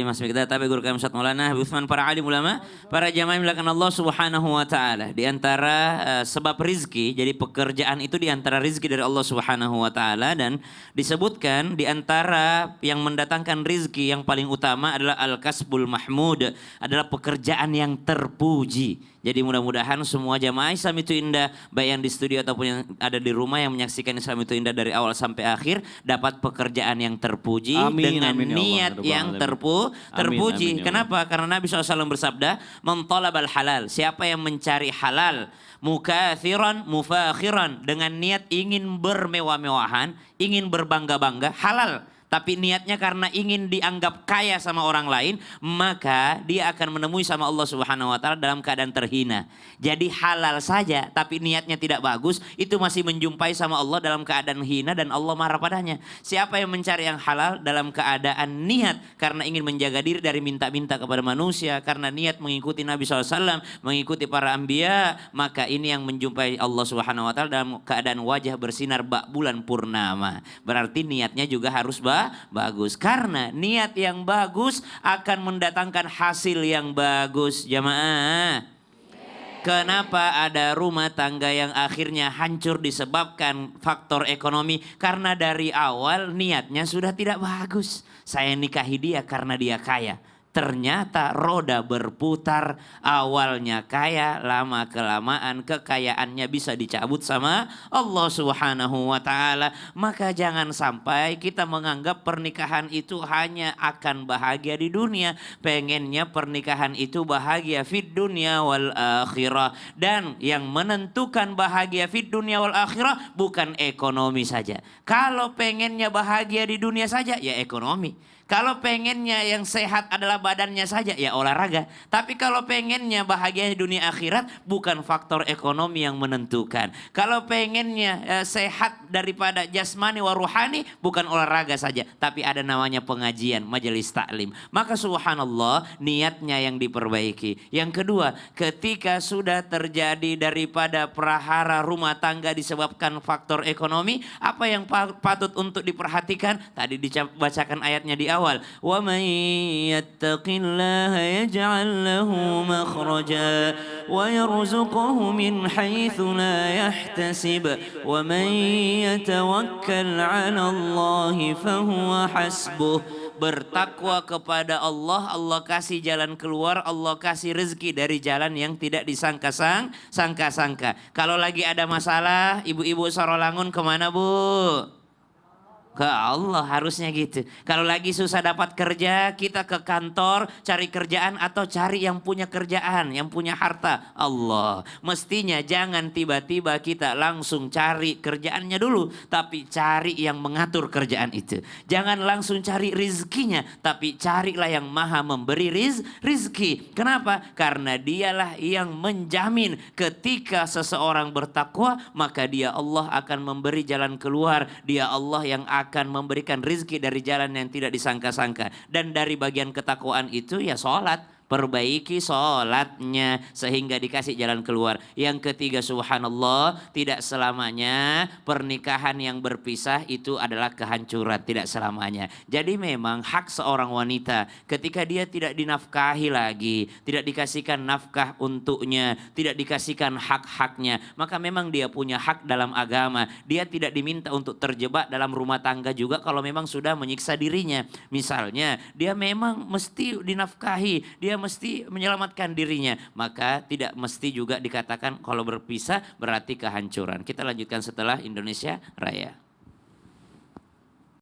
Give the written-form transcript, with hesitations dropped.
Mas kita tapi guru kami Ustaz Maulana Habib Utsman, para alim ulama, para jamaah yang dimuliakan Allah Subhanahu wa taala. Di antara sebab rizki, jadi pekerjaan itu di antara rizki dari Allah Subhanahu wa taala, dan disebutkan di antara yang mendatangkan rizki yang paling utama adalah al-kasbul mahmud, adalah pekerjaan yang terpuji. Jadi mudah-mudahan semua jamaah Islam itu indah, baik yang di studio ataupun yang ada di rumah yang menyaksikan Islam itu indah dari awal sampai akhir, dapat pekerjaan yang terpuji dengan niat yang terpuji. Kenapa? Karena Nabi SAW bersabda, "Man talabal halal." Siapa yang mencari halal, mukathiran mufakhiran, dengan niat ingin bermewah-mewahan, ingin berbangga-bangga, halal. Tapi niatnya karena ingin dianggap kaya sama orang lain, maka dia akan menemui sama Allah Subhanahu wa taala dalam keadaan terhina. Jadi halal saja tapi niatnya tidak bagus, itu masih menjumpai sama Allah dalam keadaan hina dan Allah marah padanya. Siapa yang mencari yang halal dalam keadaan niat karena ingin menjaga diri dari minta-minta kepada manusia, karena niat mengikuti Nabi SAW, mengikuti para anbiya, maka ini yang menjumpai Allah Subhanahu wa taala dalam keadaan wajah bersinar bak bulan purnama. Berarti niatnya juga harus bagus, karena niat yang bagus akan mendatangkan hasil yang bagus. Jamaah, kenapa ada rumah tangga yang akhirnya hancur disebabkan faktor ekonomi? Karena dari awal niatnya sudah tidak bagus. Saya nikahi dia karena dia kaya. Ternyata roda berputar, awalnya kaya, lama kelamaan kekayaannya bisa dicabut sama Allah Subhanahu wa taala. Maka jangan sampai kita menganggap pernikahan itu hanya akan bahagia di dunia. Pengennya pernikahan itu bahagia fid dunya wal akhirah. Dan yang menentukan bahagia fid dunya wal akhirah bukan ekonomi saja. Kalau pengennya bahagia di dunia saja, ya ekonomi. Kalau pengennya yang sehat adalah badannya saja, ya olahraga. Tapi kalau pengennya bahagia di dunia akhirat, bukan faktor ekonomi yang menentukan. Kalau pengennya sehat daripada jasmani wa ruhani, bukan olahraga saja. Tapi ada namanya pengajian, majelis taklim. Maka subhanallah, niatnya yang diperbaiki. Yang kedua, ketika sudah terjadi daripada prahara rumah tangga disebabkan faktor ekonomi, apa yang patut untuk diperhatikan? Tadi dibacakan ayatnya di awal. وَمَنْ يَتَّقِ اللَّهَ يَجْعَلْ لَهُ مَخْرَجًا وَيَرْزُقْهُ مِنْ حَيْثُ لَا يَحْتَسِبُ وَمَنْ يَتَوَكَّلْ عَلَى اللَّهِ فَهُوَ حَسْبُهُ. Bertakwa kepada Allah, Allah kasih jalan keluar, Allah kasih rezeki dari jalan yang tidak disangka-sangka. Kalau lagi ada masalah, ibu-ibu Sarolangun kemana bu? Ke Allah, harusnya gitu. Kalau lagi susah dapat kerja, kita ke kantor cari kerjaan atau cari yang punya kerjaan, yang punya harta. Allah. Mestinya jangan tiba-tiba kita langsung cari kerjaannya dulu, tapi cari yang mengatur kerjaan itu. Jangan langsung cari rizkinya, tapi carilah yang maha memberi rizki. Kenapa? Karena dialah yang menjamin ketika seseorang bertakwa, maka dia Allah akan memberi jalan keluar. Dia Allah yang akan memberikan rizki dari jalan yang tidak disangka-sangka. Dan dari bagian ketakwaan itu ya sholat. Perbaiki sholatnya sehingga dikasih jalan keluar. Yang ketiga, subhanallah, tidak selamanya pernikahan yang berpisah itu adalah kehancuran. Tidak selamanya. Jadi memang hak seorang wanita ketika dia tidak dinafkahi lagi, tidak dikasihkan nafkah untuknya, tidak dikasihkan hak-haknya, maka memang dia punya hak dalam agama. Dia tidak diminta untuk terjebak dalam rumah tangga juga kalau memang sudah menyiksa dirinya. Misalnya dia memang mesti dinafkahi, dia mesti menyelamatkan dirinya, maka tidak mesti juga dikatakan kalau berpisah berarti kehancuran. Kita lanjutkan setelah Indonesia Raya.